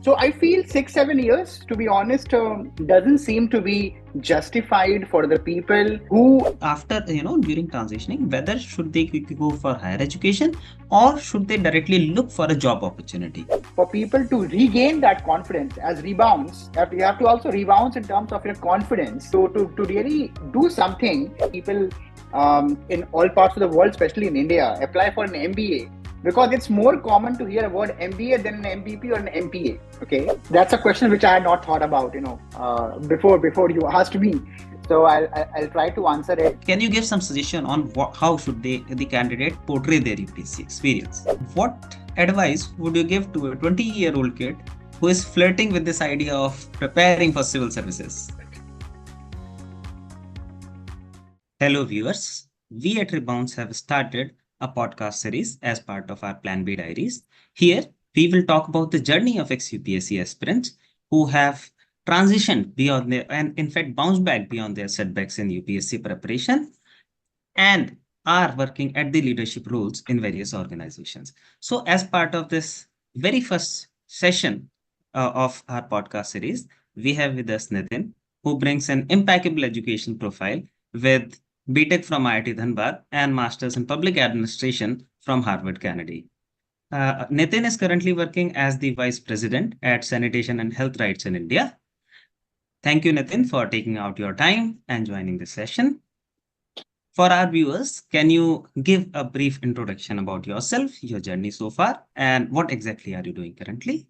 So I feel 6-7 years, to be honest, doesn't seem to be justified for the people who, after during transitioning, whether should they go for higher education or should they directly look for a job opportunity. for people to regain that confidence as rebounds, you have to also rebounds in terms of your confidence to really do something. People in all parts of the world, especially in India, apply for an MBA because it's more common to hear a word MBA than an MBP or an MPA. Okay, that's a question which I had not thought about, before you asked me. So I'll try to answer it. Can you give some suggestion on how should the candidate portray their UPSC experience? What advice would you give to a 20-year-old kid who is flirting with this idea of preparing for civil services? Hello viewers, we at Rebounce have started a podcast series as part of our Plan B Diaries. Here, we will talk about the journey of ex-UPSC aspirants who have transitioned beyond their, and in fact bounced back beyond their setbacks in UPSC preparation and are working at the leadership roles in various organizations. So as part of this very first session of our podcast series, we have with us Nitin, who brings an impeccable education profile with BTech from IIT Dhanbad and Masters in Public Administration from Harvard, Kennedy. Nitin is currently working as the Vice President at Sanitation and Health Rights in India. Thank you, Nitin, for taking out your time and joining this session. For our viewers, can you give a brief introduction about yourself, your journey so far, and what exactly are you doing currently?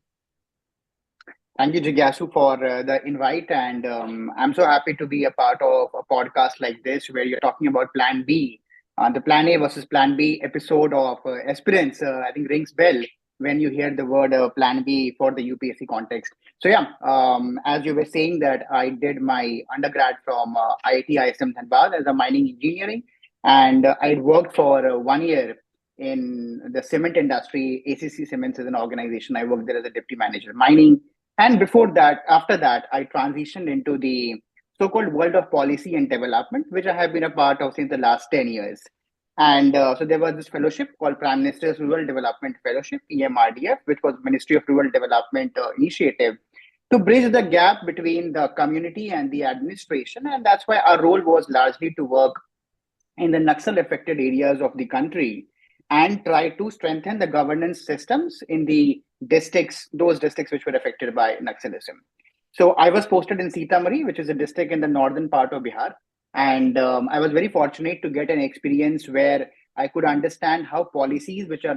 Thank you, Jigyasu, for the invite. And I'm so happy to be a part of a podcast like this where you're talking about Plan B. The Plan A versus Plan B episode of Aspirants, I think, rings bell when you hear the word Plan B for the UPSC context. So, yeah, as you were saying, that I did my undergrad from IIT ISM Dhanbad as a mining engineering. And I worked for 1 year in the cement industry. ACC Cements is an organization. I worked there as a deputy manager mining. And before that, after that, I transitioned into the so-called world of policy and development, which I have been a part of since the last 10 years. And so there was this fellowship called Prime Minister's Rural Development Fellowship, PMRDF, which was Ministry of Rural Development initiative to bridge the gap between the community and the administration. And that's why our role was largely to work in the Naxal affected areas of the country and try to strengthen the governance systems in the districts, those districts which were affected by Naxalism. So I was posted in Sitamarhi, which is a district in the northern part of Bihar. And I was very fortunate to get an experience where I could understand how policies which are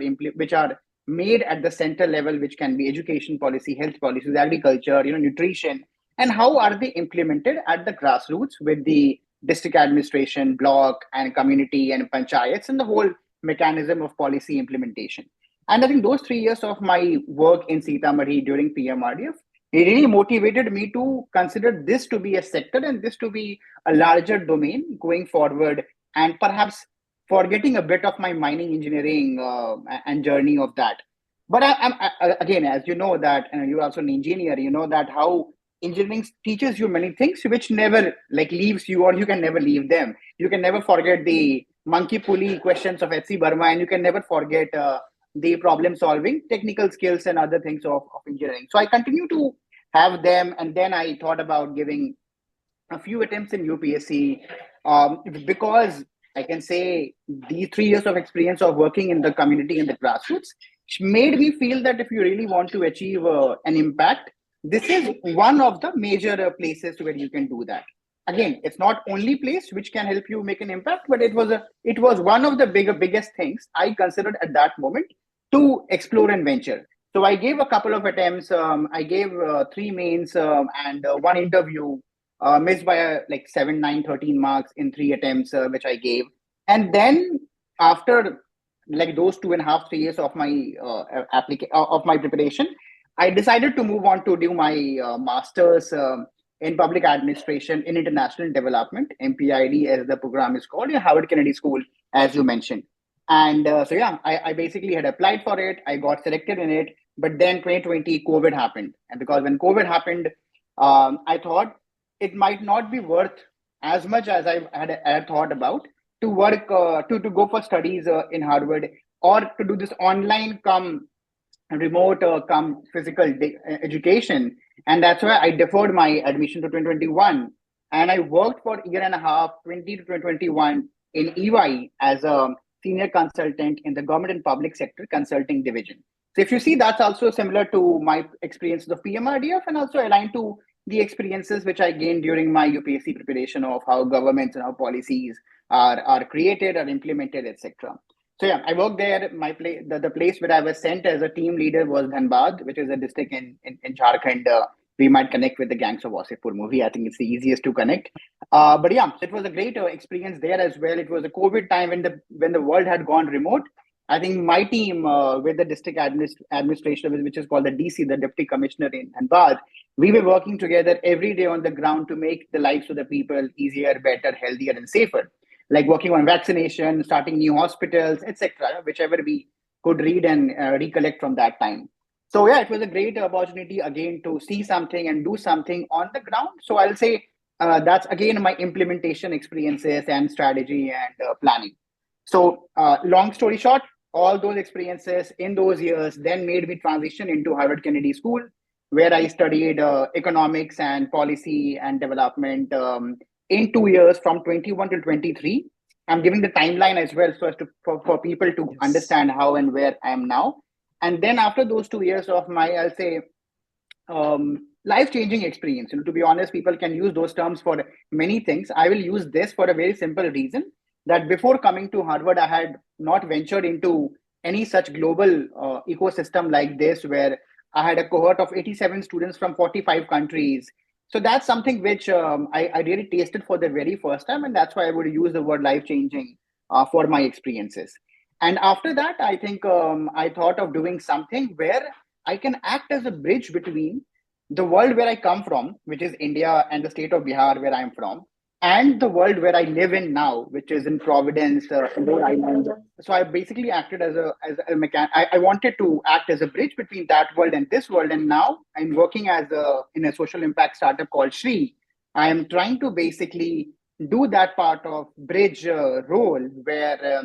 made at the center level, which can be education policy, health policies, agriculture, nutrition, and how are they implemented at the grassroots with the district administration, block, and community and panchayats, and the whole mechanism of policy implementation. And I think those 3 years of my work in Sitamarhi during PMRDF, it really motivated me to consider this to be a sector and this to be a larger domain going forward, and perhaps forgetting a bit of my mining engineering and journey of that. But again, as you know that, and you're also an engineer, you know that how engineering teaches you many things which never leaves you, or you can never leave them. You can never forget the monkey pulley questions of H.C. Burma, and you can never forget the problem solving, technical skills, and other things of engineering. So I continue to have them. And then I thought about giving a few attempts in UPSC because I can say these 3 years of experience of working in the community and the grassroots made me feel that if you really want to achieve an impact, this is one of the major places where you can do that. Again, it's not only place which can help you make an impact, but it was one of the biggest things I considered at that moment to explore and venture. So I gave a couple of attempts. I gave 3 mains and 1 interview, missed by 7, 9, 13 marks in 3 attempts, which I gave. And then after those 2.5, 3 years of my of my preparation, I decided to move on to do my master's in public administration in international development, MPID as the program is called, in Harvard Kennedy School, as you mentioned. And so, yeah, I basically had applied for it. I got selected in it. But then 2020, COVID happened. And because when COVID happened, I thought it might not be worth as much as I had thought about to work, to go for studies in Harvard, or to do this online come remote come physical education, and that's why I deferred my admission to 2021, and I worked for a year and a half, 20 to 2021, in EY as a senior consultant in the government and public sector consulting division. So if you see, that's also similar to my experiences of PMRDF, and also aligned to the experiences which I gained during my UPSC preparation of how governments and how policies are created or implemented, etc. So yeah, I worked there. My place, the place where I was sent as a team leader was Dhanbad, which is a district in Jharkhand. We might connect with the Gangs of Wasseypur movie. I think it's the easiest to connect. But yeah, so it was a great experience there as well. It was a COVID time when the world had gone remote. I think my team with the district administration, which is called the DC, the Deputy Commissioner in Dhanbad, we were working together every day on the ground to make the lives of the people easier, better, healthier, and safer, like working on vaccination, starting new hospitals, etc., whichever we could read and recollect from that time. So yeah, it was a great opportunity again to see something and do something on the ground. So I'll say that's again my implementation experiences and strategy and planning. So long story short, all those experiences in those years then made me transition into Harvard Kennedy School, where I studied economics and policy and development in 2 years from 21 to 23. I'm giving the timeline as well so as to for people to Yes. understand how and where I am now. And then after those 2 years of my, I'll say, life-changing experience, to be honest, people can use those terms for many things. I will use this for a very simple reason, that before coming to Harvard, I had not ventured into any such global ecosystem like this, where I had a cohort of 87 students from 45 countries. So that's something which I really tasted for the very first time, and that's why I would use the word life-changing for my experiences. And after that, I think I thought of doing something where I can act as a bridge between the world where I come from, which is India, and the state of Bihar, where I'm from, and the world where I live in now, which is in Providence, Rhode Island. So I basically acted as a mechanic. I wanted to act as a bridge between that world and this world. And now I'm working as a in a social impact startup called SHRI. I am trying to basically do that part of bridge role where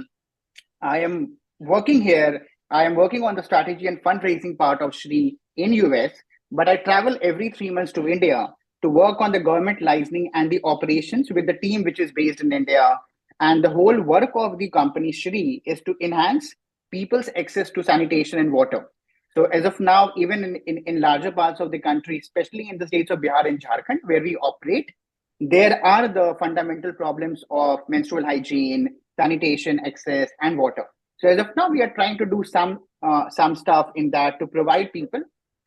I am working here. I am working on the strategy and fundraising part of SHRI in US, but I travel every 3 months to India to work on the government licensing and the operations with the team which is based in India. And the whole work of the company SHRI is to enhance people's access to sanitation and water. So as of now, even in larger parts of the country, especially in the states of Bihar and Jharkhand, where we operate, there are the fundamental problems of menstrual hygiene, sanitation, access, and water. So as of now, we are trying to do some stuff in that to provide people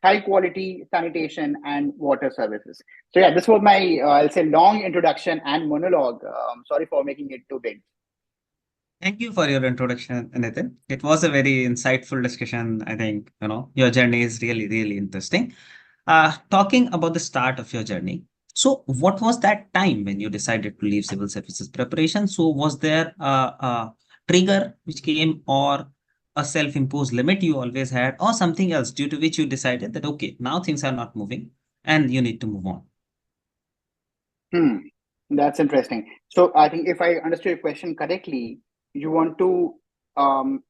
high quality sanitation and water services. So yeah, this was my I'll say long introduction and monologue. Sorry for making it too big. Thank you for your introduction, Nitin. It was a very insightful discussion. I think, your journey is really, really interesting. Talking about the start of your journey. So, what was that time when you decided to leave civil services preparation? So, was there a trigger which came, or a self-imposed limit you always had, or something else due to which you decided that, okay, now things are not moving and you need to move on? Hmm, that's interesting. So I think if I understood your question correctly, you want to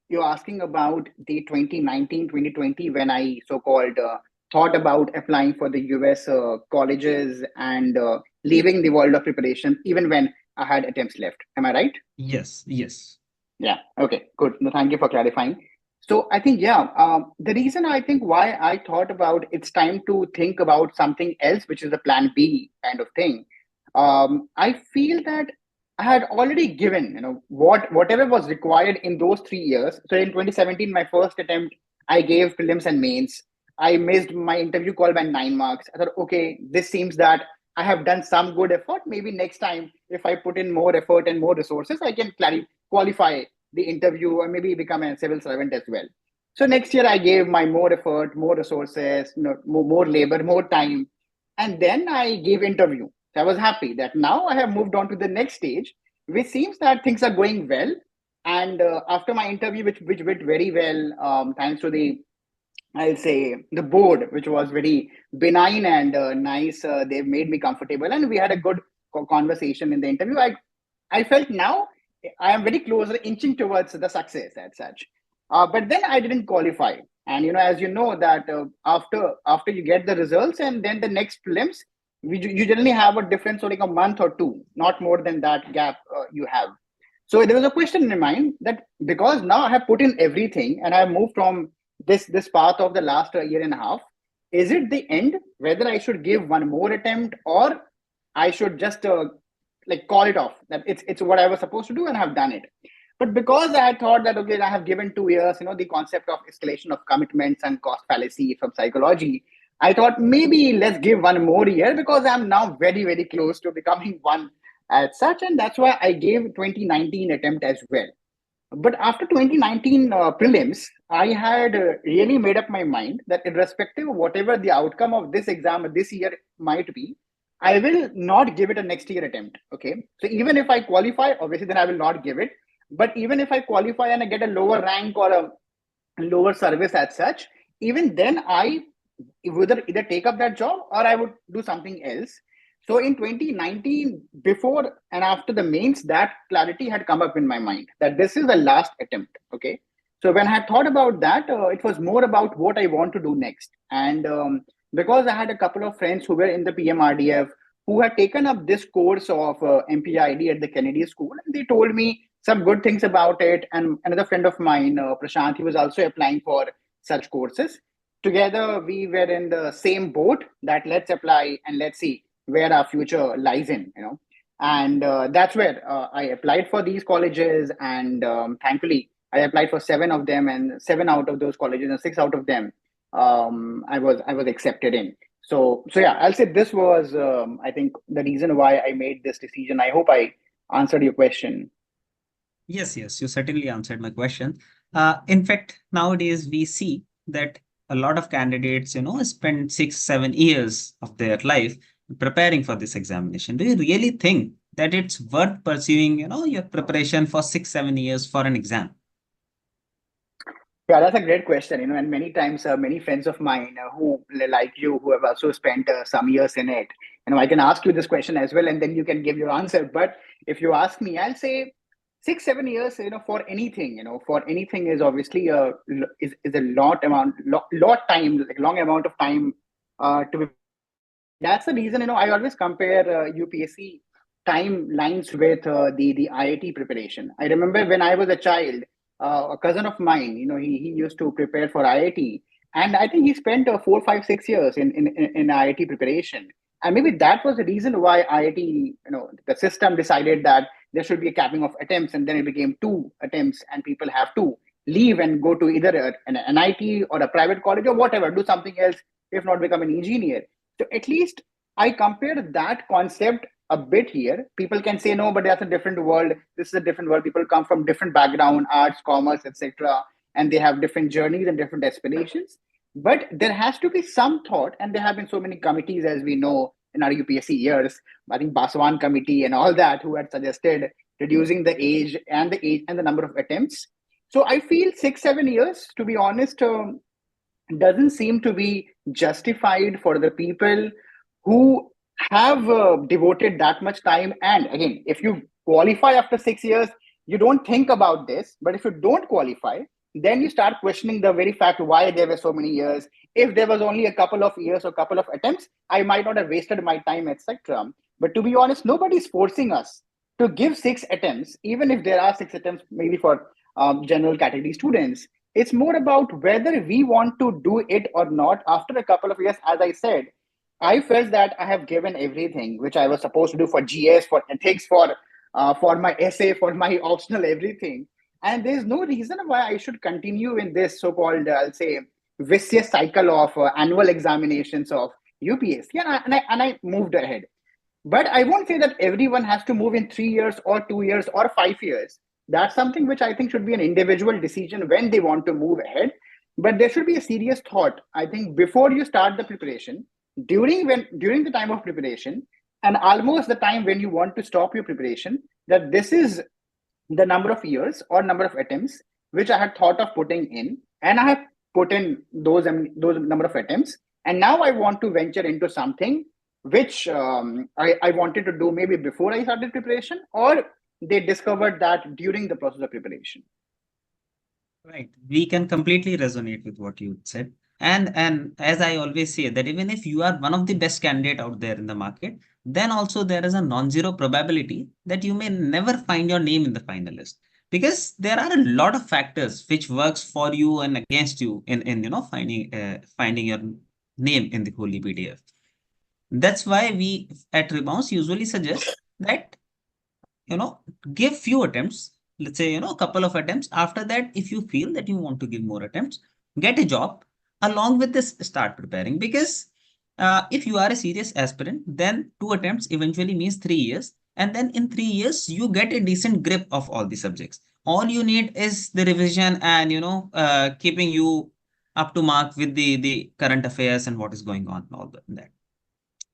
you're asking about the 2019, 2020, when I so-called thought about applying for the US colleges and leaving the world of preparation, even when I had attempts left. Am I right? Yes, yes. Yeah. Okay. Good. No, thank you for clarifying. So I think, yeah, the reason I think why I thought about it's time to think about something else, which is a plan B kind of thing. I feel that I had already given, whatever was required in those 3 years. So in 2017, my first attempt, I gave prelims and mains. I missed my interview call by 9 marks. I thought, okay, this seems that I have done some good effort. Maybe next time, if I put in more effort and more resources, I can qualify the interview or maybe become a civil servant as well. So next year I gave my more effort, more resources, more labor, more time, and then I gave interview. So I was happy that now I have moved on to the next stage, which seems that things are going well. And after my interview, which went very well, thanks to the I'll say the board, which was very benign and nice. They made me comfortable, and we had a good conversation in the interview. I felt now I am very close, inching towards the success as such. But then I didn't qualify. And as you know that after you get the results and then the next prelims, you generally have a difference of like a month or two, not more than that gap you have. So there was a question in my mind that because now I have put in everything and I have moved from this path of the last year and a half, is it the end? Whether I should give one more attempt or I should just like call it off. That it's what I was supposed to do and I have done it. But because I thought that okay, I have given 2 years, the concept of escalation of commitments and cost fallacy from psychology, I thought maybe let's give one more year because I'm now very, very close to becoming one as such. And that's why I gave 2019 attempt as well. But after 2019 prelims, I had really made up my mind that irrespective of whatever the outcome of this exam this year might be, I will not give it a next year attempt. Okay. So even if I qualify, obviously, then I will not give it. But even if I qualify and I get a lower rank or a lower service as such, even then I would either take up that job or I would do something else. So in 2019, before and after the mains, that clarity had come up in my mind that this is the last attempt. Okay. So when I had thought about that, it was more about what I want to do next. And because I had a couple of friends who were in the PMRDF who had taken up this course of MPID at the Kennedy School, and they told me some good things about it. And another friend of mine, Prashant, he was also applying for such courses. Together, we were in the same boat that let's apply and let's see where our future lies in. And that's where I applied for these colleges. And thankfully, I applied for 7 of them, and 7 out of those colleges and 6 out of them I was accepted in. So yeah, I'll say this was I think the reason why I made this decision. I hope I answered your question. Yes, yes, you certainly answered my question. In fact, nowadays we see that a lot of candidates, spend 6, 7 years of their life preparing for this examination. Do you really think that it's worth pursuing, your preparation for 6, 7 years for an exam? Yeah, that's a great question. And many times, many friends of mine who like you, who have also spent some years in it, I can ask you this question as well, and then you can give your answer. But if you ask me, I'll say 6, 7 years, for anything, for anything is obviously is a lot time, like long amount of time to be. That's the reason, I always compare UPSC timelines with the IIT preparation. I remember when I was a child, a cousin of mine, he used to prepare for IIT, and I think he spent 4, 5, 6 years in IIT preparation. And maybe that was the reason why IIT, the system decided that there should be a capping of attempts, and then it became 2 attempts, and people have to leave and go to either an NIT or a private college or whatever, do something else, if not become an engineer. So at least I compared that concept a bit here. People can say no, but that's a different world. This is a different world. People come from different background, arts, commerce, etc., and they have different journeys and different aspirations. But there has to be some thought, and there have been so many committees, as we know, in our UPSC years. I think Baswan committee and all that, who had suggested reducing the age and the number of attempts. So I feel 6, 7 years, to be honest, doesn't seem to be justified for the people who have devoted that much time. And again, if you qualify after 6 years, you don't think about this. But if you don't qualify, then you start questioning the very fact why there were so many years. If there was only a couple of years or couple of attempts, I might not have wasted my time, etc. But to be honest, nobody is forcing us to give 6 attempts, even if there are 6 attempts, maybe for general category students. It's more about whether we want to do it or not after a couple of years. As I said, I felt that I have given everything which I was supposed to do for GS, for ethics, for my essay, for my optional everything. And there's no reason why I should continue in this so-called, I'll say, vicious cycle of annual examinations of UPSC. And I moved ahead. But I won't say that everyone has to move in 3 years or 2 years or 5 years. That's something which I think should be an individual decision when they want to move ahead. But there should be a serious thought, I think, before you start the preparation, during the time of preparation, and almost the time when you want to stop your preparation, that this is the number of years or number of attempts which I had thought of putting in, and I have put in those number of attempts, and now I want to venture into something which I wanted to do maybe before I started preparation, or they discovered that during the process of preparation. Right. We can completely resonate with what you said. And as I always say that even if you are one of the best candidate out there in the market, then also there is a non-zero probability that you may never find your name in the finalist. Because there are a lot of factors which works for you and against you in finding your name in the holy PDF. That's why we at Rebounce usually suggest that you know give few attempts, let's say a couple of attempts. After that, if you feel that you want to give more attempts, get a job along with this, start preparing. Because if you are a serious aspirant, then 2 attempts eventually means 3 years, and then in 3 years you get a decent grip of all the subjects. All you need is the revision and keeping you up to mark with the current affairs and what is going on, that.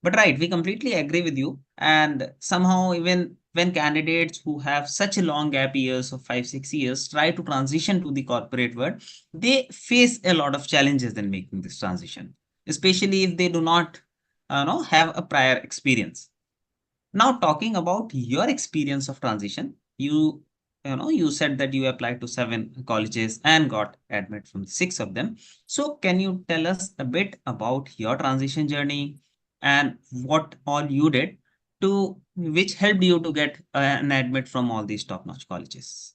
But right, we completely agree with you. And somehow, even when candidates who have such a long gap years of 5, 6 years try to transition to the corporate world, they face a lot of challenges in making this transition, especially if they do not have a prior experience. Now, talking about your experience of transition, you said that you applied to 7 colleges and got admit from 6 of them. So, can you tell us a bit about your transition journey and what all you did to which helped you to get an admit from all these top-notch colleges?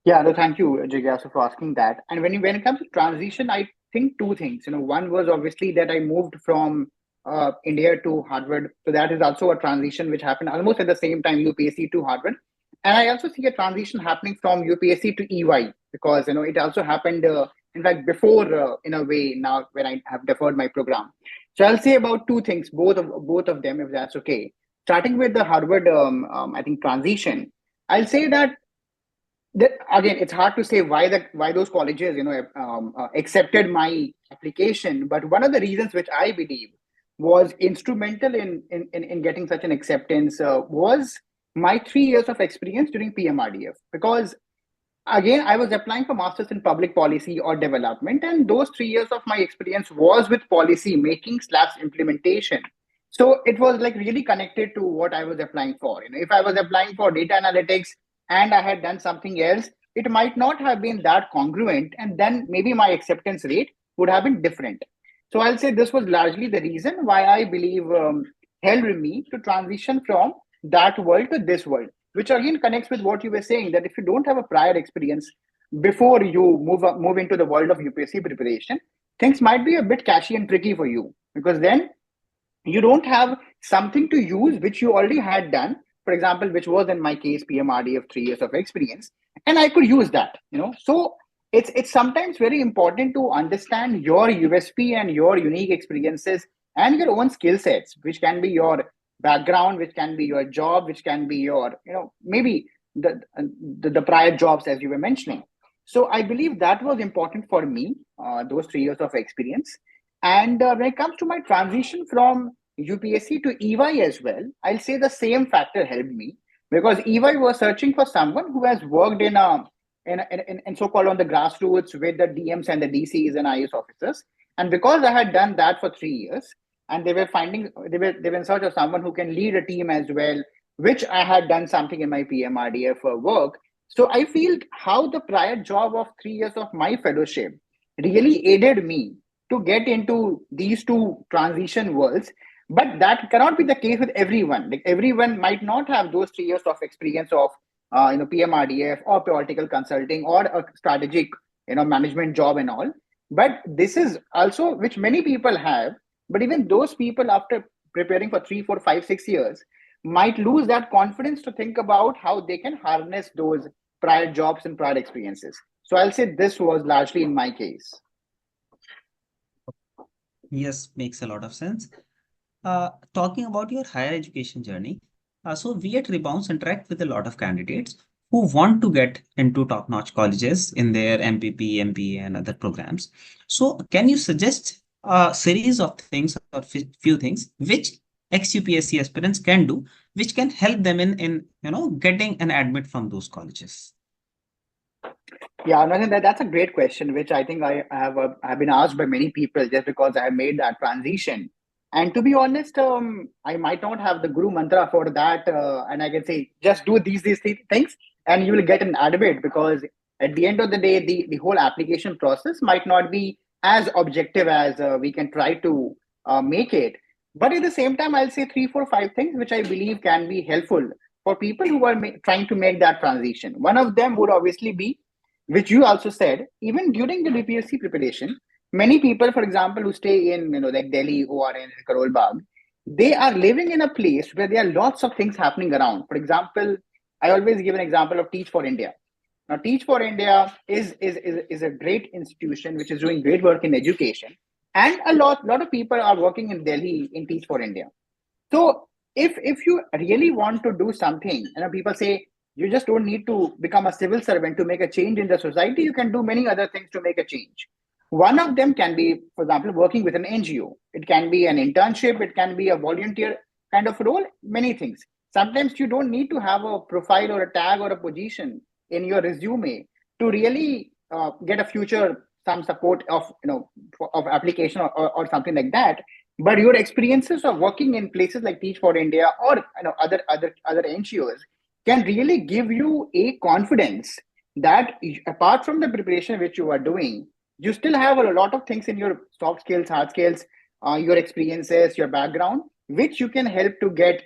Yeah, no, thank you, Jigyasu, for asking that. And when it comes to transition, I think two things. One was obviously that I moved from India to Harvard, so that is also a transition which happened almost at the same time, UPSC to Harvard. And I also see a transition happening from UPSC to EY because it also happened. In fact, before in a way now when I have deferred my program. So I'll say about two things, both of them, if that's okay. Starting with the Harvard, I think transition. I'll say that again, it's hard to say why those colleges accepted my application, but one of the reasons which I believe was instrumental in getting such an acceptance was my 3 years of experience during PMRDF. Because again, I was applying for masters in public policy or development, and those 3 years of my experience was with policy making / implementation. So it was like really connected to what I was applying for. If I was applying for data analytics and I had done something else, it might not have been that congruent, and then maybe my acceptance rate would have been different. So I'll say this was largely the reason why I believe helped me to transition from that world to this world, which again connects with what you were saying, that if you don't have a prior experience before you move into the world of UPSC preparation, things might be a bit catchy and tricky for you, because then you don't have something to use which you already had done, for example, which was in my case PMRD of 3 years of experience, and I could use that. So it's sometimes very important to understand your USP and your unique experiences and your own skill sets, which can be your background, which can be your job, which can be your maybe the prior jobs as you were mentioning. So I believe that was important for me, those 3 years of experience. And when it comes to my transition from UPSC to EY as well, I'll say the same factor helped me, because EY was searching for someone who has worked in so-called on the grassroots with the DMs and the DCs and IS officers. And because I had done that for 3 years, and they were in search of someone who can lead a team as well, which I had done something in my PMRDF work. So I feel how the prior job of 3 years of my fellowship really aided me to get into these two transition worlds. But that cannot be the case with everyone. Like everyone might not have those 3 years of experience of PMRDF or political consulting or a strategic management job and all. But this is also which many people have. But even those people, after preparing for 3, 4, 5, 6 years, might lose that confidence to think about how they can harness those prior jobs and prior experiences. So I'll say this was largely in my case. Yes, makes a lot of sense. Talking about your higher education journey, so we at Rebounce interact with a lot of candidates who want to get into top-notch colleges in their MPP, MPA, and other programs. So, can you suggest a series of things or few things which ex-UPSC aspirants can do, which can help them in getting an admit from those colleges? Yeah, no, that's a great question, which I think I have been asked by many people just because I have made that transition. And to be honest, I might not have the guru mantra for that, and I can say just do these things, and you will get an admit. Because At the end of the day, the whole application process might not be as objective as we can try to make it. But at the same time, I'll say three, four, five things which I believe can be helpful for people who are trying to make that transition. One of them would obviously be, which you also said, even during the UPSC preparation, many people, for example, who stay in like Delhi, ORN, and Karol Bagh, they are living in a place where there are lots of things happening around. For example, I always give an example of Teach for India. Now, Teach for India is a great institution which is doing great work in education, and a lot of people are working in Delhi in Teach for India. So if you really want to do something, people say you just don't need to become a civil servant to make a change in the society. You can do many other things to make a change. One of them can be, for example, working with an NGO. It can be an internship. It can be a volunteer kind of role, many things. Sometimes you don't need to have a profile or a tag or a position in your resume to really get a future, some support of, of application or something like that. But your experiences of working in places like Teach for India or other NGOs can really give you a confidence that apart from the preparation which you are doing, you still have a lot of things in your soft skills, hard skills, your experiences, your background, which you can help to get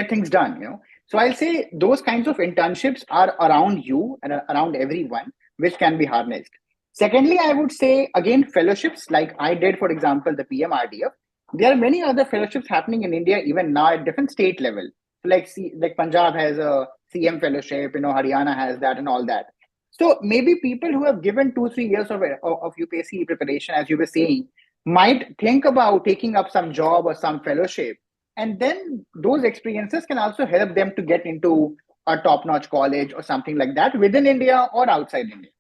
things done. So I'll say those kinds of internships are around you and around everyone, which can be harnessed. Secondly, I would say again fellowships like I did, for example, the PMRDF. There are many other fellowships happening in India even now at different state level. Like Punjab has a CM fellowship, Haryana has that and all that. So maybe people who have given 2-3 years of UPSC preparation, as you were saying, might think about taking up some job or some fellowship. And then those experiences can also help them to get into a top-notch college or something like that within India or outside India.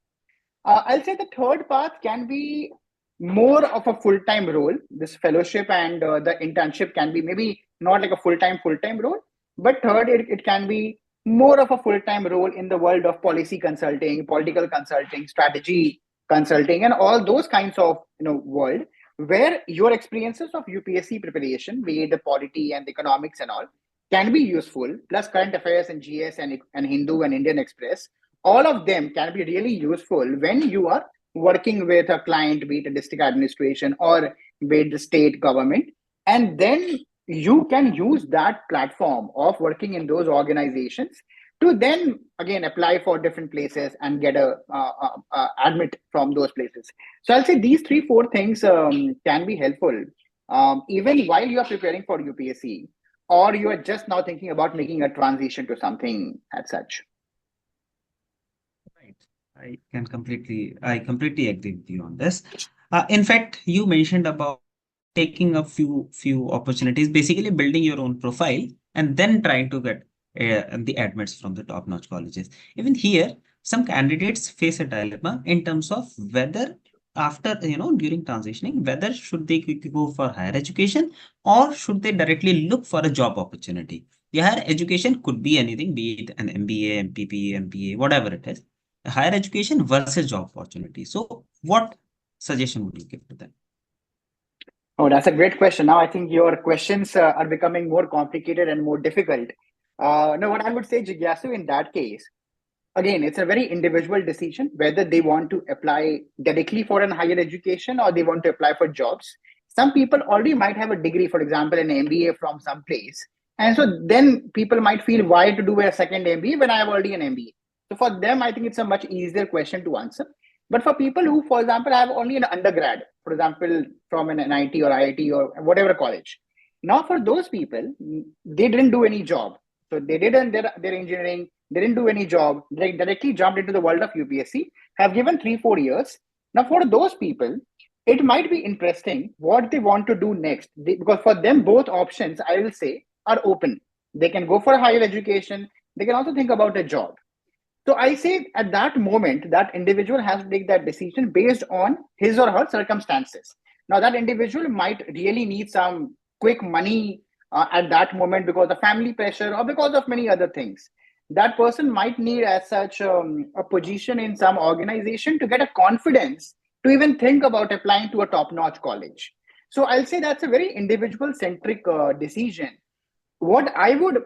I'll say the third path can be more of a full-time role. This fellowship and the internship can be maybe not like a full-time role, but third, it can be more of a full-time role in the world of policy consulting, political consulting, strategy consulting, and all those kinds of world where your experiences of UPSC preparation, be it the polity and the economics and all, can be useful. Plus current affairs and GS and Hindu and Indian Express, all of them can be really useful when you are working with a client, be it a district administration or be it the state government, and then you can use that platform of working in those organizations to then again apply for different places and get a admit from those places. So I'll say these 3-4 things can be helpful even while you are preparing for UPSC, or you are just now thinking about making a transition to something as such. Right. I completely agree with you on this. In fact, you mentioned about taking a few opportunities, basically building your own profile and then trying to get the admits from the top-notch colleges. Even here, some candidates face a dilemma in terms of whether after, during transitioning, whether should they go for higher education or should they directly look for a job opportunity. The higher education could be anything, be it an MBA, MPP, MPA, whatever it is. Higher education versus job opportunity. So what suggestion would you give to them? Oh, that's a great question. Now, I think your questions are becoming more complicated and more difficult. No, what I would say, Jigyasu, in that case, again, it's a very individual decision whether they want to apply directly for an higher education or they want to apply for jobs. Some people already might have a degree, for example, an MBA from some place. And so then people might feel, why to do a second MBA when I have already an MBA? So for them, I think it's a much easier question to answer. But for people who, for example, have only an undergrad, for example, from an NIT or IIT or whatever college, now for those people, they didn't do any job. So they did their engineering, they didn't do any job, they directly jumped into the world of UPSC, have given 3-4 years. Now for those people, it might be interesting what they want to do next. Because for them, both options, I will say, are open. They can go for a higher education. They can also think about a job. So I say at that moment, that individual has to take that decision based on his or her circumstances. Now that individual might really need some quick money at that moment because of family pressure or because of many other things. That person might need as such a position in some organization to get a confidence to even think about applying to a top-notch college. So I'll say that's a very individual-centric decision. What I would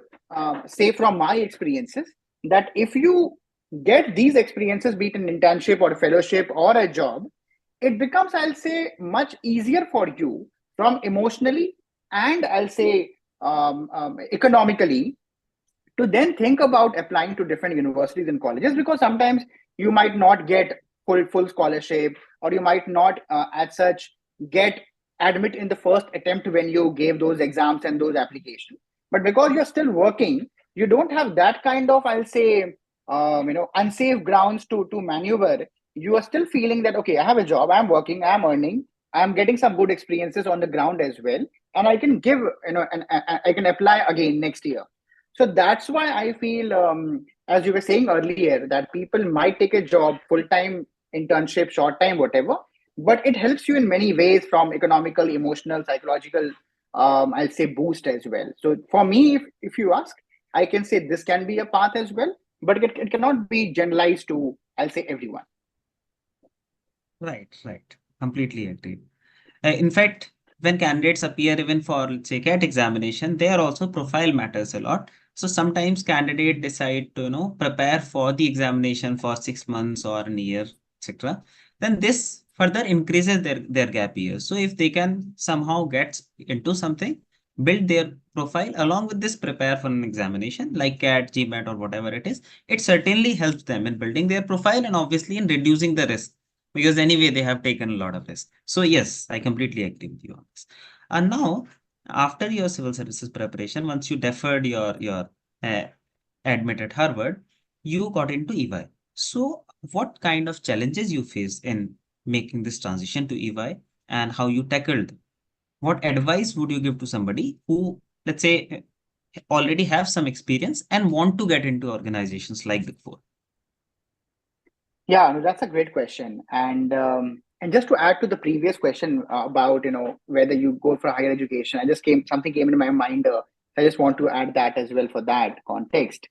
say from my experiences, that if you get these experiences, be it an internship or a fellowship or a job, it becomes, I'll say, much easier for you from emotionally and I'll say economically to then think about applying to different universities and colleges, because sometimes you might not get full scholarship, or you might not as such get admit in the first attempt when you gave those exams and those applications. But because you're still working, you don't have that kind of, I'll say, unsafe grounds to maneuver. You are still feeling that, okay, I have a job, I'm working, I'm earning, I'm getting some good experiences on the ground as well, and I can give, and I can apply again next year. So that's why I feel, as you were saying earlier, that people might take a job, full time internship, short time, whatever, but it helps you in many ways, from economical, emotional, psychological, I'll say, boost as well. So for me, if you ask, I can say this can be a path as well, but it cannot be generalized to, I'll say, everyone. Right. Completely agree. In fact, when candidates appear even for, let's say, CAT examination, their also profile matters a lot. So sometimes candidate decide to, prepare for the examination for 6 months or a year, etc. Then this further increases their gap years. So if they can somehow get into something, build their profile along with this, prepare for an examination like CAT, GMAT, or whatever it is, it certainly helps them in building their profile and obviously in reducing the risk, because anyway they have taken a lot of risk. So yes, I completely agree with you on this. And now, after your civil services preparation, once you deferred your uh, admit at Harvard, you got into EY. So what kind of challenges you faced in making this transition to EY, and how you tackled? What advice would you give to somebody who, let's say, already have some experience and want to get into organizations like Big Four? Yeah, no, that's a great question. And just to add to the previous question about, whether you go for higher education, I just came something came into my mind. I just want to add that as well for that context.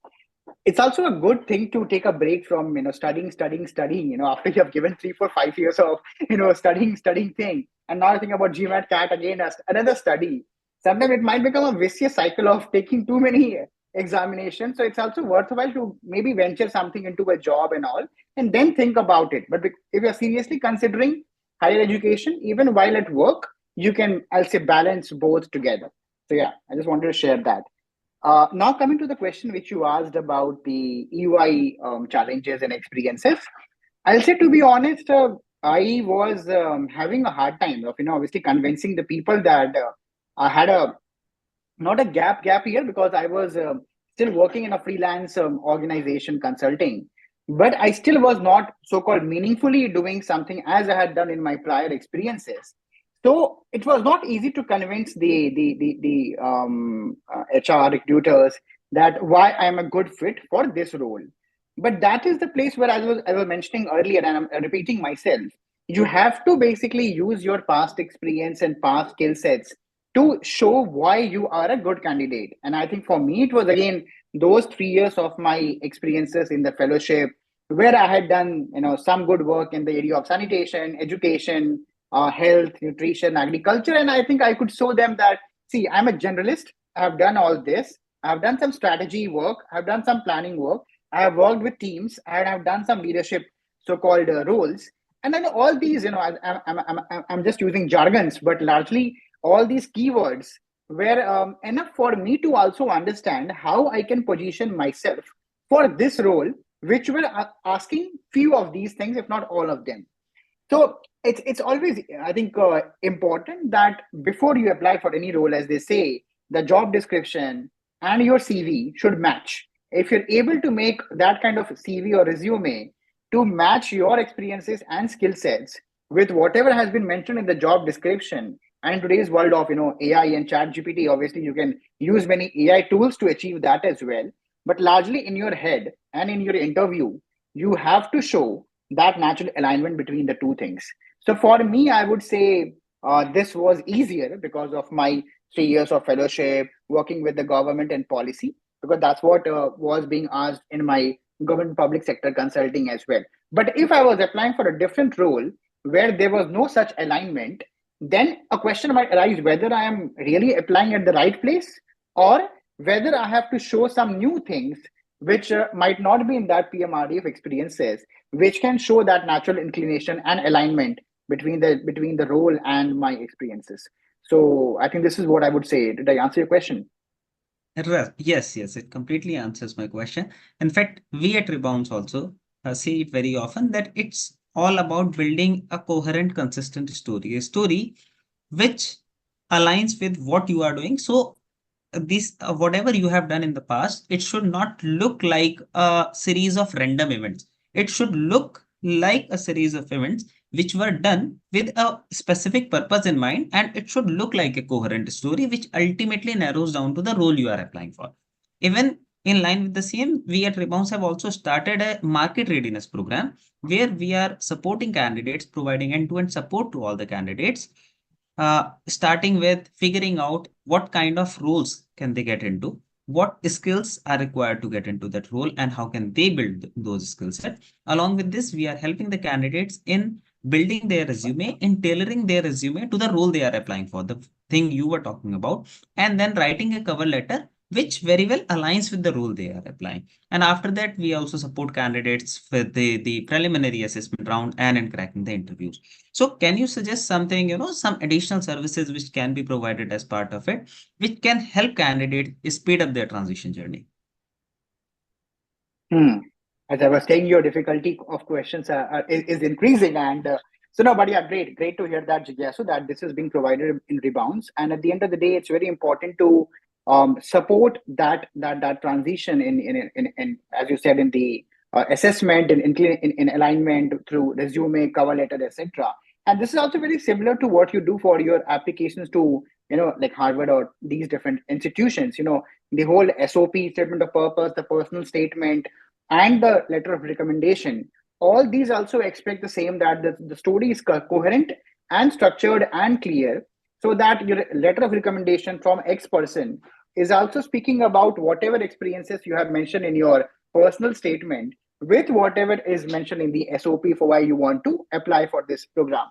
It's also a good thing to take a break from, studying, after you have given 3 4 5 years of, studying thing, and now think about GMAT CAT again as another study. Sometimes it might become a vicious cycle of taking too many examinations. So it's also worthwhile to maybe venture something into a job and all, and then think about it. But if you're seriously considering higher education, even while at work, you can, I'll say, balance both together. So yeah, I just wanted to share that. Now, coming to the question which you asked about the EY challenges and experiences, I'll say, to be honest, I was having a hard time of, obviously convincing the people that I had a not a gap year, because I was still working in a freelance organization consulting, but I still was not so-called meaningfully doing something as I had done in my prior experiences. So it was not easy to convince the HR recruiters that why I'm a good fit for this role. But that is the place where I was mentioning earlier, and I'm repeating myself. You have to basically use your past experience and past skill sets to show why you are a good candidate. And I think for me, it was again those 3 years of my experiences in the fellowship, where I had done, some good work in the area of sanitation, education, health, nutrition, agriculture. And I think I could show them that, see, I'm a generalist. I've done all this. I've done some strategy work. I've done some planning work. I have worked with teams, and I've done some leadership so-called roles. And then all these, I'm just using jargons, but largely all these keywords were enough for me to also understand how I can position myself for this role, which were asking few of these things, if not all of them. So it's always, I think, important that before you apply for any role, as they say, the job description and your CV should match. If you're able to make that kind of CV or resume to match your experiences and skill sets with whatever has been mentioned in the job description, and in today's world of, AI and chat GPT, obviously you can use many AI tools to achieve that as well. But largely in your head and in your interview, you have to show that natural alignment between the two things. So for me, I would say this was easier because of my 3 years of fellowship, working with the government and policy, because that's what was being asked in my government public sector consulting as well. But if I was applying for a different role where there was no such alignment, then a question might arise whether I am really applying at the right place, or whether I have to show some new things which might not be in that PMRD of experiences, which can show that natural inclination and alignment between the role and my experiences. So I think this is what I would say. Did I answer your question? Yes, yes, it completely answers my question. In fact, we at Rebounce also see it very often that it's all about building a coherent, consistent story, a story which aligns with what you are doing. So this whatever you have done in the past, it should not look like a series of random events. It should look like a series of events which were done with a specific purpose in mind, and it should look like a coherent story which ultimately narrows down to the role you are applying for. Even in line with the same, we at Rebounce have also started a market readiness program where we are supporting candidates, providing end-to-end support to all the candidates, starting with figuring out what kind of roles can they get into, what skills are required to get into that role, and how can they build those skill set. Along with this, we are helping the candidates in building their resume, in tailoring their resume to the role they are applying for, the thing you were talking about, and then writing a cover letter which very well aligns with the role they are applying. And after that, we also support candidates with the preliminary assessment round and in cracking the interviews. So can you suggest something, some additional services which can be provided as part of it, which can help candidates speed up their transition journey? Hmm. As I was saying, your difficulty of questions is increasing, and so no, but yeah, great to hear that, Jigyasu, that this is being provided in Rebounce. And at the end of the day, it's very important to support that transition in as you said, in the assessment, in alignment through resume, cover letter, etc. And this is also very similar to what you do for your applications to, like Harvard or these different institutions. The whole SOP, statement of purpose, the personal statement, and the letter of recommendation, all these also expect the same, that the story is coherent and structured and clear, so that your letter of recommendation from X person is also speaking about whatever experiences you have mentioned in your personal statement with whatever is mentioned in the SOP for why you want to apply for this program.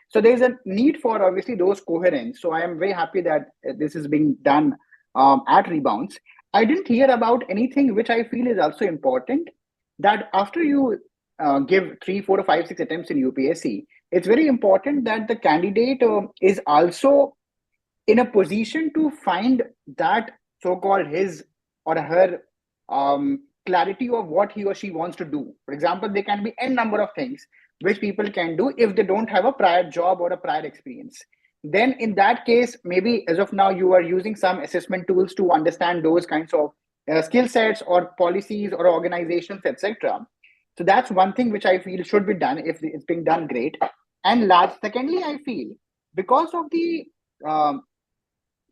So there is a need for obviously those coherence. So I am very happy that this is being done at Rebounce. I didn't hear about anything which I feel is also important, that after you give 3, 4, 5, 6 attempts in UPSC, it's very important that the candidate is also in a position to find that so-called his or her clarity of what he or she wants to do. For example, there can be n number of things which people can do if they don't have a prior job or a prior experience. Then in that case, maybe as of now, you are using some assessment tools to understand those kinds of skill sets or policies or organizations, etc. So that's one thing which I feel should be done. If it's being done, great. And secondly, I feel because of the um,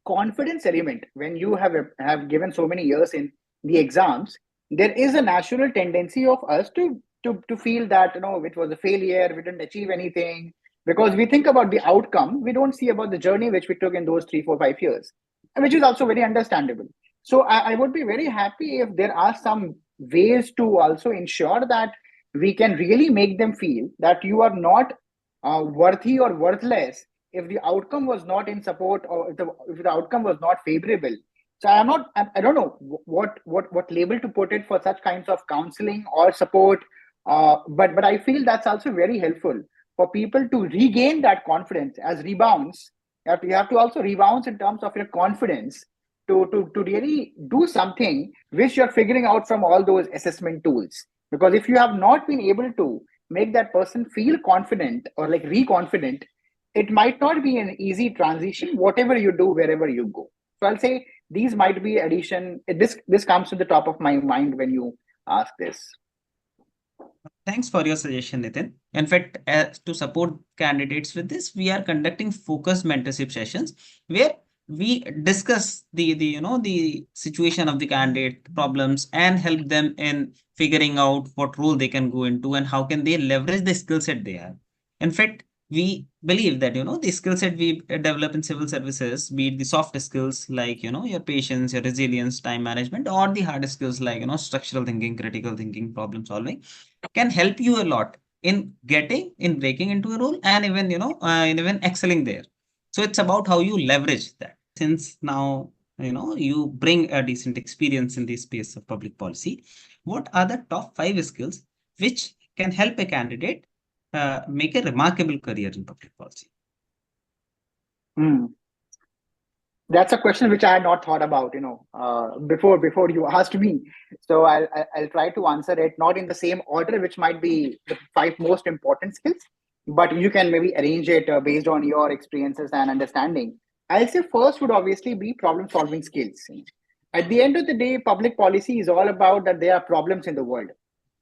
confidence element, when you have given so many years in the exams, there is a natural tendency of us to feel that it was a failure, we didn't achieve anything, because we think about the outcome, we don't see about the journey which we took in those 3, 4, 5 years, which is also very understandable. So I would be very happy if there are some ways to also ensure that we can really make them feel that you are not worthy or worthless if the outcome was not in support, or if the outcome was not favorable. So I don't know what label to put it for such kinds of counseling or support, but I feel that's also very helpful for people to regain that confidence. As rebounds, you have to also rebounds in terms of your confidence to really do something which you're figuring out from all those assessment tools. Because if you have not been able to make that person feel confident or like reconfident, it might not be an easy transition whatever you do wherever you go. So I'll say these might be addition. This comes to the top of my mind when you ask this. Thanks for your suggestion, Nitin. In fact, to support candidates with this, we are conducting focused mentorship sessions where we discuss the situation of the candidate problems and help them in figuring out what role they can go into and how can they leverage the skill set they have. In fact, we believe that the skill set we develop in civil services, be it the soft skills like your patience, your resilience, time management, or the hard skills like structural thinking, critical thinking, problem solving, can help you a lot in breaking into a role and even and even excelling there. So it's about how you leverage that. Since now you bring a decent experience in the space of public policy, what are the top 5 skills which can help a candidate make a remarkable career in public policy? Hmm. That's a question which I had not thought about, before you asked me. So I'll try to answer it not in the same order, which might be the five most important skills, but you can maybe arrange it based on your experiences and understanding. I'll say first would obviously be problem solving skills. At the end of the day, public policy is all about that there are problems in the world.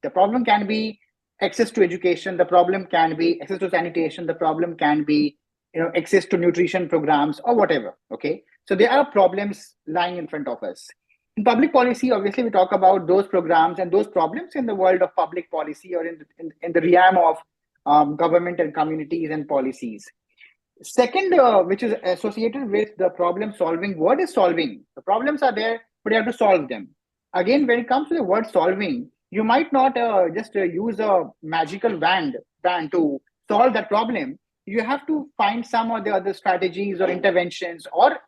The problem can be access to education. The problem can be access to sanitation. The problem can be access to nutrition programs or whatever. Okay, so there are problems lying in front of us. In public policy, obviously, we talk about those programs and those problems in the world of public policy or in the realm of government and communities and policies. Second, which is associated with the problem solving, what is solving? The problems are there, but you have to solve them. Again, when it comes to the word solving, you might not just use a magical band to solve that problem. You have to find some of the other strategies or interventions or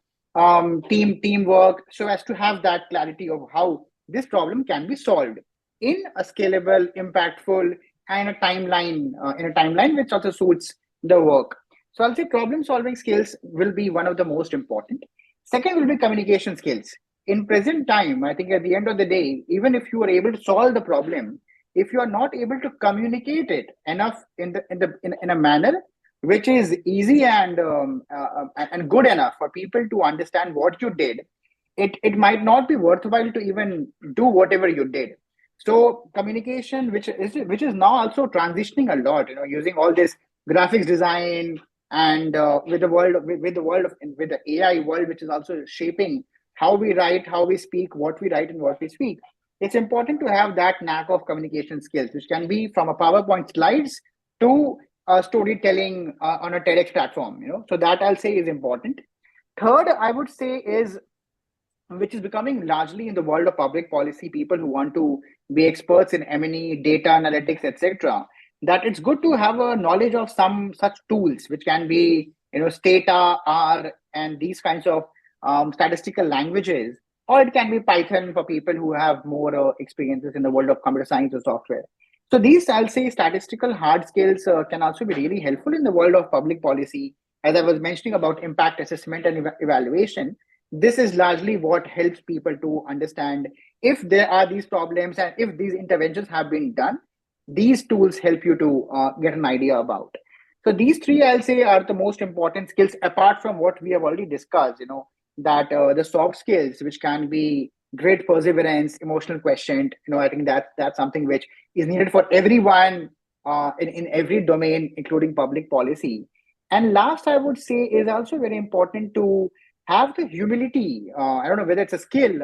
teamwork so as to have that clarity of how this problem can be solved in a scalable, impactful, and in a timeline which also suits the work. So I'll say problem solving skills will be one of the most important. Second will be communication skills. In present time, I think at the end of the day, even if you are able to solve the problem, if you are not able to communicate it enough in a manner which is easy and good enough for people to understand what you did, it might not be worthwhile to even do whatever you did. So communication, which is now also transitioning a lot, using all this graphics design and with the AI world, which is also shaping how we write, how we speak, what we write, and what we speak. It's important to have that knack of communication skills, which can be from a PowerPoint slides to storytelling on a TEDx platform. So that I'll say is important. Third, I would say is which is becoming largely in the world of public policy, people who want to be experts in M&E, data analytics, etc., that it's good to have a knowledge of some such tools, which can be, Stata, R, and these kinds of statistical languages, or it can be Python for people who have more experiences in the world of computer science or software. So these, I'll say, statistical hard skills can also be really helpful in the world of public policy. As I was mentioning about impact assessment and evaluation, this is largely what helps people to understand if there are these problems and if these interventions have been done. These tools help you to get an idea about. So these three, I'll say, are the most important skills apart from what we have already discussed, that the soft skills, which can be great perseverance, emotional quotient, I think that's something which is needed for everyone in every domain, including public policy. And last, I would say, is also very important to have the humility. I don't know whether it's a skill,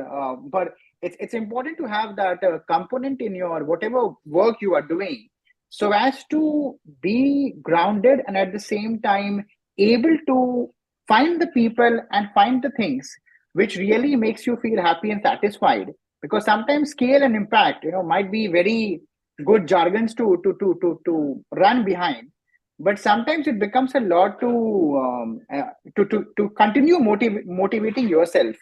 but it's important to have that component in your whatever work you are doing, so as to be grounded and at the same time able to find the people and find the things which really makes you feel happy and satisfied. Because sometimes scale and impact, might be very good jargons to run behind, but sometimes it becomes a lot to continue motivating yourself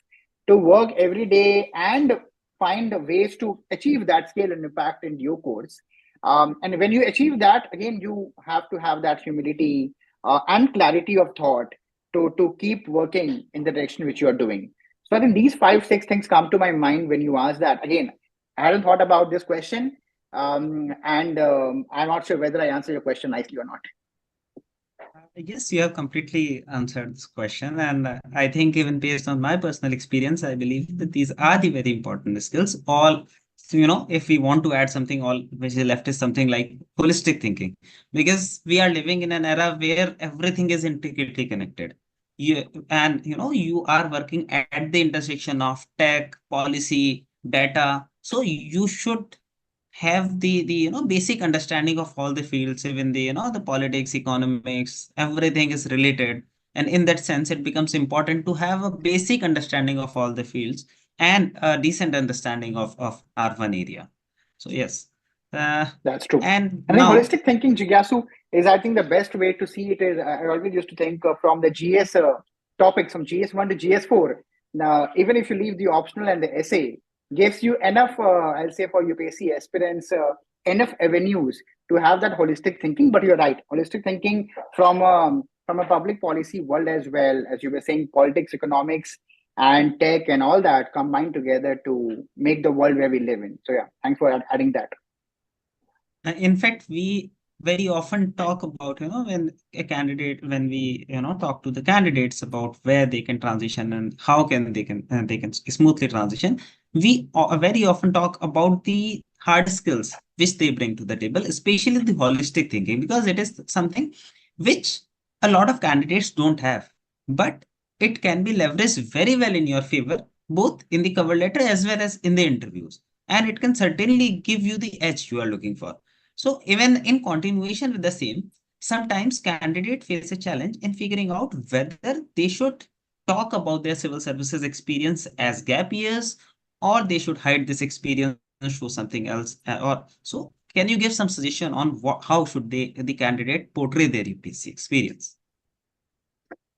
to work every day and find ways to achieve that scale and impact in due course. And when you achieve that, again, you have to have that humility and clarity of thought to keep working in the direction which you are doing. So I think these 5, 6 things come to my mind when you ask that. Again, I hadn't thought about this question, and I'm not sure whether I answered your question nicely or not. Yes, you have completely answered this question. And I think even based on my personal experience, I believe that these are the very important skills. All, if we want to add something, all which is left is something like holistic thinking, because we are living in an era where everything is intricately connected. You are working at the intersection of tech, policy, data. So you should have the basic understanding of all the fields, even the politics, economics, everything is related. And in that sense, it becomes important to have a basic understanding of all the fields and a decent understanding of our one area. So yes. That's true. And I think now, holistic thinking, Jigyasu, is, I think, the best way to see it is, I always used to think from the GS topics, from GS1 to GS4. Now, even if you leave the optional and the essay, gives you enough, I'll say, for UPSC aspirants, enough avenues to have that holistic thinking. But you're right, holistic thinking from a public policy world, as well as you were saying, politics, economics, and tech, and all that combined together to make the world where we live in. So yeah, thanks for adding that. In fact, we very often talk about, when we, talk to the candidates about where they can transition and how they can smoothly transition. We very often talk about the hard skills which they bring to the table, especially the holistic thinking, because it is something which a lot of candidates don't have, but it can be leveraged very well in your favor, both in the cover letter as well as in the interviews. And it can certainly give you the edge you are looking for. So even in continuation with the same, sometimes candidate face a challenge in figuring out whether they should talk about their civil services experience as gap years, or they should hide this experience, show something else. Or so, can you give some suggestion on how should the candidate portray their UPSC experience?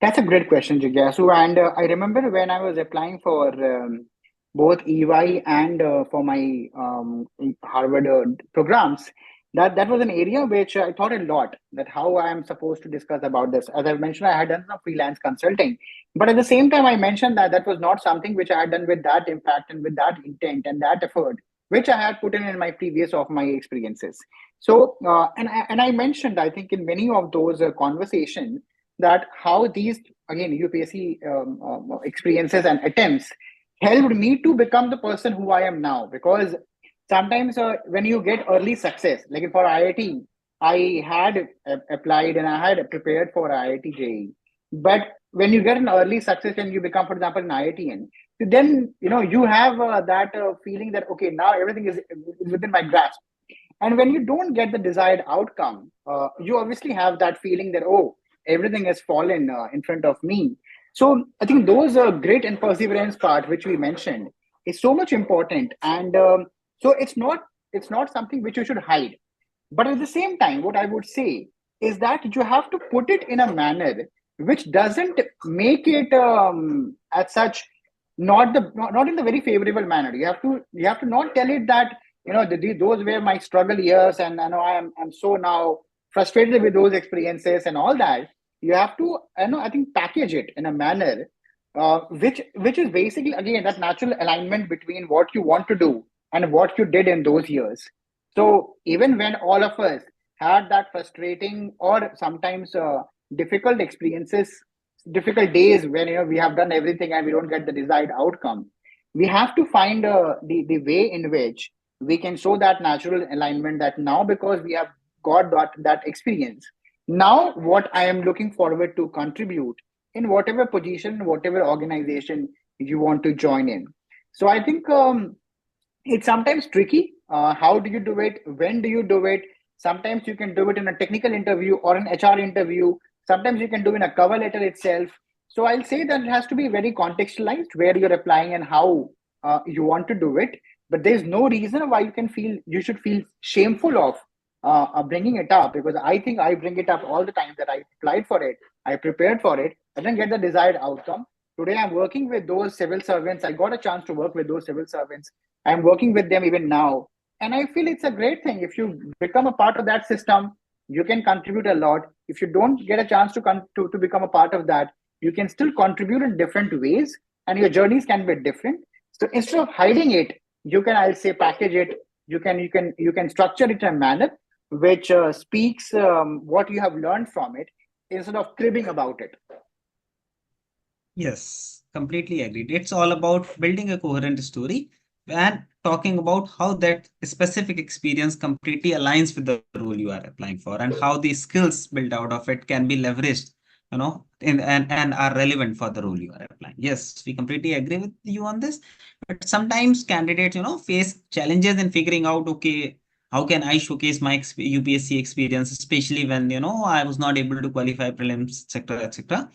That's a great question, Jigyasu. And I remember when I was applying for both EY and for my Harvard programs, that was an area which I thought a lot, that how I am supposed to discuss about this. As I mentioned, I had done some freelance consulting, but at the same time, I mentioned that that was not something which I had done with that impact and with that intent and that effort, which I had put in my previous of my experiences. So, and I mentioned, I think in many of those conversations, that how these, again, UPSC experiences and attempts helped me to become the person who I am now. Because sometimes when you get early success, like for IIT, I had applied and I had prepared for IIT JEE. But when you get an early success and you become, for example, an IITian, then you have that feeling that okay, now everything is within my grasp. And when you don't get the desired outcome, you obviously have that feeling that, oh, everything has fallen in front of me. So I think those grit and perseverance part, which we mentioned, is so much important. And so it's not something which you should hide. But at the same time, what I would say is that you have to put it in a manner which doesn't make it as such, not in the very favorable manner. You have to not tell it that those were my struggle years, and I know I'm so now frustrated with those experiences and all that. You have to, I think, package it in a manner which is basically, again, that natural alignment between what you want to do and what you did in those years. So even when all of us had that frustrating or sometimes difficult experiences, difficult days when we have done everything and we don't get the desired outcome, we have to find the way in which we can show that natural alignment, that now because we have got that experience, now what I am looking forward to contribute in whatever position, whatever organization you want to join in. So I think it's sometimes tricky. How do you do it? When do you do it? Sometimes you can do it in a technical interview or an HR interview. Sometimes you can do in a cover letter itself. So I'll say that it has to be very contextualized where you're applying and how you want to do it. But there's no reason why you should feel shameful of bringing it up, because I think I bring it up all the time that I applied for it, I prepared for it, I didn't get the desired outcome. Today I'm working with those civil servants. I got a chance to work with those civil servants. I'm working with them even now. And I feel it's a great thing. If you become a part of that system, you can contribute a lot. If you don't get a chance to become a part of that, you can still contribute in different ways and your journeys can be different. So instead of hiding it, you can, I'll say, package it. You can structure it in a manner which speaks what you have learned from it instead of cribbing about it. Yes, completely agreed. It's all about building a coherent story and talking about how that specific experience completely aligns with the role you are applying for, and how the skills built out of it can be leveraged, and are relevant for the role you are applying. Yes, we completely agree with you on this. But sometimes candidates, face challenges in figuring out, okay, how can I showcase my UPSC experience, especially when, I was not able to qualify prelims, etc., etc.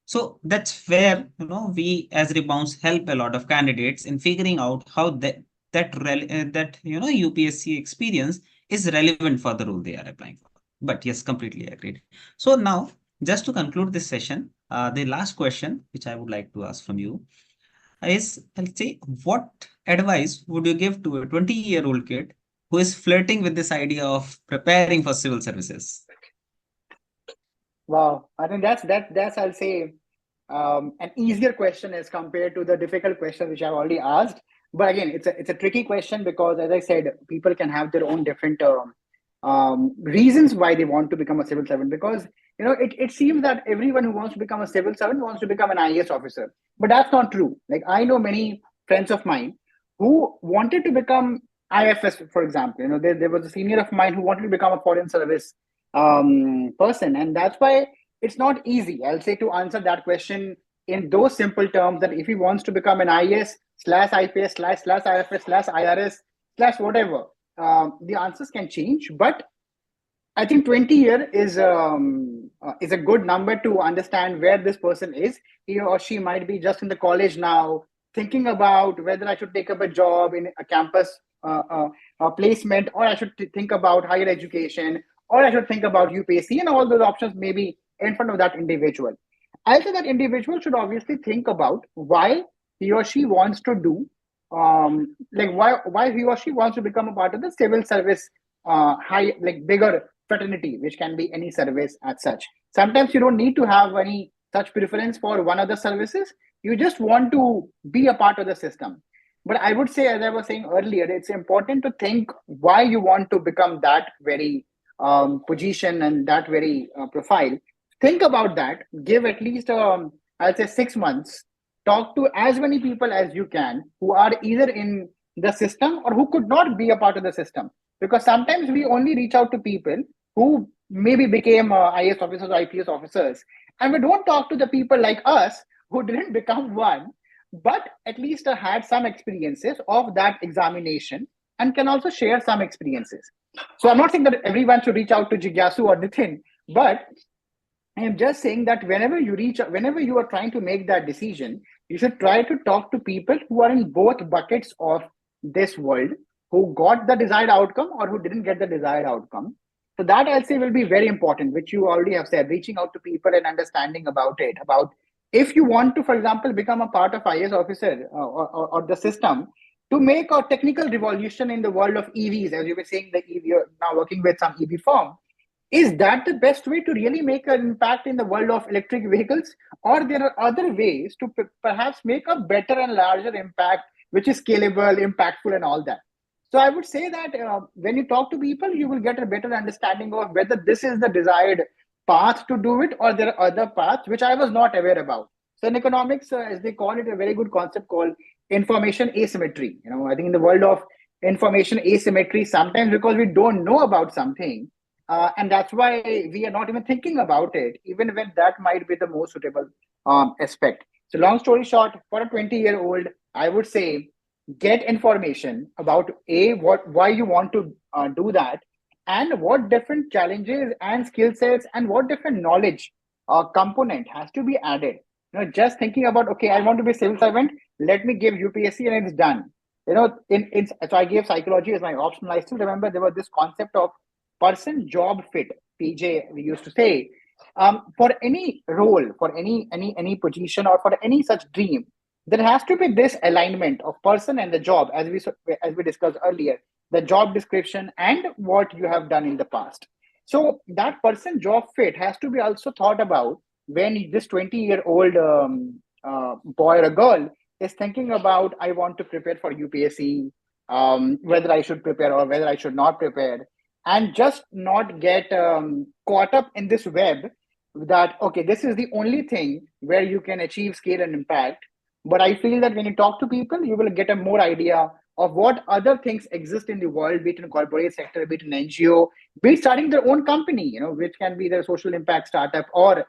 So that's where, we as Rebounce help a lot of candidates in figuring out how that UPSC experience is relevant for the role they are applying for. But yes, completely agreed. So now, just to conclude this session, the last question which I would like to ask from you, I'll say, what advice would you give to a 20-year-old kid who is flirting with this idea of preparing for civil services? Wow, I think that's I'll say an easier question as compared to the difficult question which I've already asked. But again, it's a tricky question because, as I said, people can have their own different reasons why they want to become a civil servant. Because it seems that everyone who wants to become a civil servant wants to become an IAS officer, but that's not true. Like I know many friends of mine who wanted to become IFS, for example. There was a senior of mine who wanted to become a foreign service person, and that's why it's not easy, I'll say, to answer that question in those simple terms, that if he wants to become an IAS slash IPS slash IFS slash IRS slash whatever, the answers can change. But I think 20 year is a good number to understand where this person is. He or she might be just in the college now, thinking about whether I should take up a job in a campus placement, or I should think about higher education, or I should think about UPSC, and all those options may be in front of that individual. Also, that individual should obviously think about why he or she wants to do, like why he or she wants to become a part of the civil service, high, like bigger fraternity, which can be any service as such. Sometimes you don't need to have any such preference for one of the services. You just want to be a part of the system. But I would say, as I was saying earlier, it's important to think why you want to become that very position and that very profile. Think about that. Give at least, I'll say, 6 months. Talk to as many people as you can who are either in the system or who could not be a part of the system. Because sometimes we only reach out to people who maybe became IAS officers or IPS officers, and we don't talk to the people like us who didn't become one, but at least had some experiences of that examination and can also share some experiences. So I'm not saying that everyone should reach out to Jigyasu or Nitin, but I am just saying that whenever you are trying to make that decision, you should try to talk to people who are in both buckets of this world, who got the desired outcome or who didn't get the desired outcome. So that, I'll say, will be very important, which you already have said, reaching out to people and understanding about it, about if you want to, for example, become a part of IAS officer, or the system, to make a technical revolution in the world of EVs, as you were saying, the EV, you're now working with some EV firm. Is that the best way to really make an impact in the world of electric vehicles? Or there are other ways to perhaps make a better and larger impact, which is scalable, impactful, and all that? So I would say that when you talk to people, you will get a better understanding of whether this is the desired path to do it, or there are other paths which I was not aware about. So in economics, as they call it, a very good concept called information asymmetry. I think in the world of information asymmetry, sometimes because we don't know about something, and that's why we are not even thinking about it, even when that might be the most suitable aspect. So long story short, for a 20-year-old, I would say get information about why you want to do that, and what different challenges and skill sets and what different knowledge component has to be added. Just thinking about, okay, I want to be a civil servant, let me give UPSC and it's done. So I gave psychology as my optional. I still remember there was this concept of person job fit, PJ, we used to say. For any role, for any position, or for any such dream, there has to be this alignment of person and the job, as we discussed earlier, the job description and what you have done in the past. So that person job fit has to be also thought about when this 20-year-old boy or a girl is thinking about, I want to prepare for UPSC, whether I should prepare or whether I should not prepare, and just not get caught up in this web that, okay, this is the only thing where you can achieve scale and impact. But I feel that when you talk to people, you will get a more idea of what other things exist in the world, be it in corporate sector, be it in NGO, be it starting their own company, which can be their social impact startup, or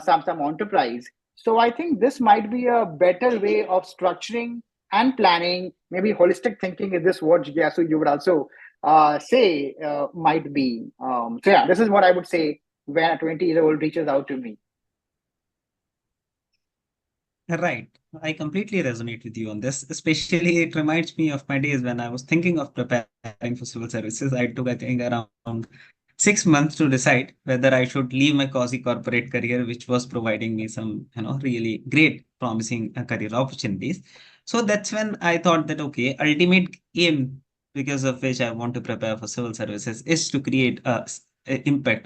some enterprise. So I think this might be a better way of structuring and planning. Maybe holistic thinking is this what, Jigyasu, you would also say might be. So yeah, this is what I would say when a 20-year-old reaches out to me. Right. I completely resonate with you on this. Especially, it reminds me of my days when I was thinking of preparing for civil services. I took, I think, around 6 months to decide whether I should leave my quasi corporate career, which was providing me some, really great, promising career opportunities. So that's when I thought that, okay, ultimate aim because of which I want to prepare for civil services is to create a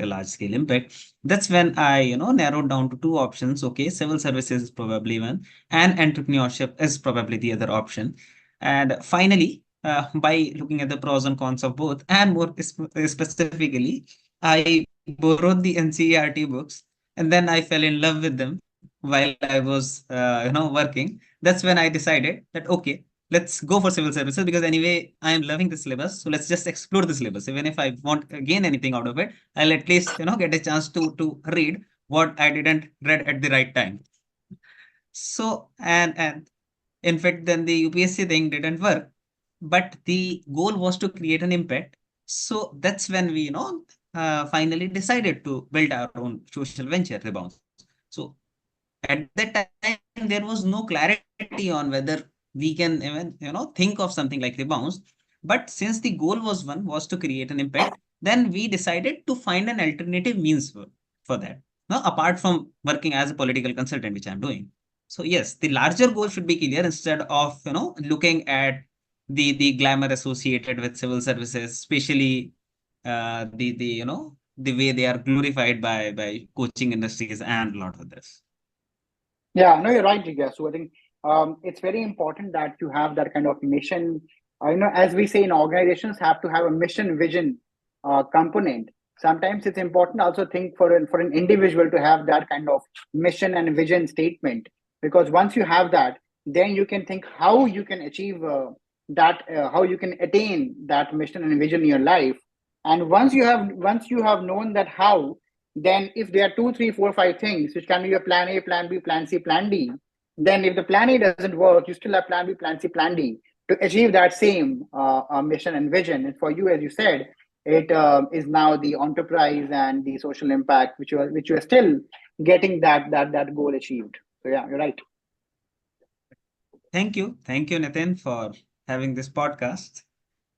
large scale impact. That's when I, narrowed down to two options. Okay, civil services is probably one, and entrepreneurship is probably the other option. And finally, by looking at the pros and cons of both, and more specifically, I borrowed the NCERT books, and then I fell in love with them while I was, working. That's when I decided that, okay, let's go for civil services, because anyway, I am loving the syllabus. So let's just explore the syllabus. Even if I won't gain anything out of it, I'll at least, get a chance to read what I didn't read at the right time. So, and in fact, then the UPSC thing didn't work, but the goal was to create an impact. So that's when we, finally decided to build our own social venture, Rebounce. So at that time, there was no clarity on whether we can even, think of something like Rebounce. But since the goal was to create an impact, then we decided to find an alternative means for that. Now, apart from working as a political consultant, which I'm doing. So yes, the larger goal should be clear instead of, looking at the glamour associated with civil services, especially the way they are glorified by coaching industries and a lot of this. Yeah, no, you're right, Jigyasu. I think it's very important that you have that kind of mission. As we say in organizations, have to have a mission vision component. Sometimes it's important also think for an individual to have that kind of mission and vision statement, because once you have that, then you can think how you can achieve that, how you can attain that mission and vision in your life. And once you have known that how, then if there are two, three, four, five things, which can be your plan A, plan B, plan C, plan D, then if the plan A doesn't work, you still have plan B, plan C, plan D to achieve that same mission and vision. And for you, as you said, it is now the enterprise and the social impact, which you are still getting that goal achieved. So yeah, you're right. Thank you, Nitin, for having this podcast.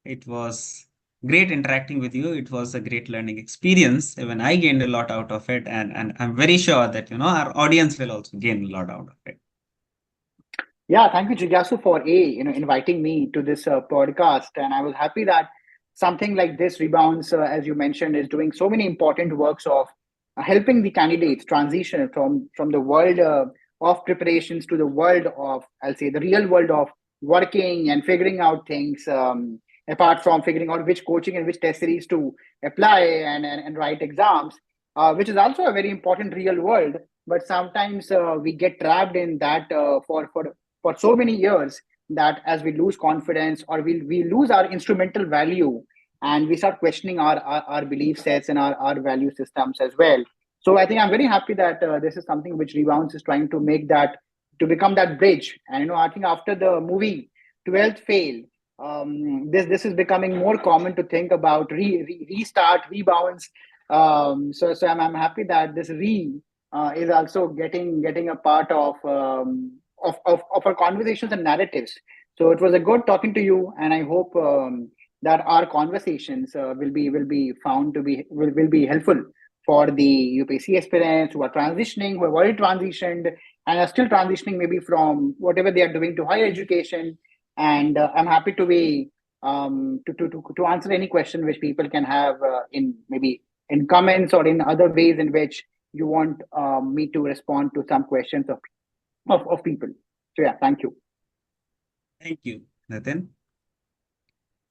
It was great interacting with you. It was a great learning experience. Even I gained a lot out of it, and I'm very sure that our audience will also gain a lot out of it. Yeah, thank you, Jigyasu, for inviting me to this podcast, and I was happy that something like this Rebounce, as you mentioned, is doing so many important works of helping the candidates transition from the world of preparations to the world of, I'll say, the real world of working and figuring out things. Apart from figuring out which coaching and which test series to apply and write exams, which is also a very important real world. But sometimes we get trapped in that for so many years that as we lose confidence or we lose our instrumental value, and we start questioning our belief sets and our value systems as well. So I think I'm very happy that this is something which Rebounce is trying to make that, to become that bridge. And I think after the movie 12th Fail, this is becoming more common to think about restart, rebounds. So I'm happy that this is also getting a part of our conversations and narratives. So it was a good talking to you, and I hope that our conversations will be found to be helpful for the UPSC aspirants who are transitioning, who have already transitioned, and are still transitioning maybe from whatever they are doing to higher education. And I'm happy to be to answer any question which people can have in maybe in comments or in other ways in which you want me to respond to some questions of people. So yeah, thank you. Thank you, Nitin.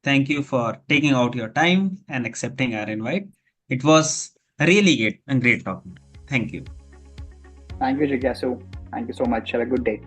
Thank you for taking out your time and accepting our invite. It was really great talking. Thank you. Thank you, Jigyasu. Thank you so much. Have a good day.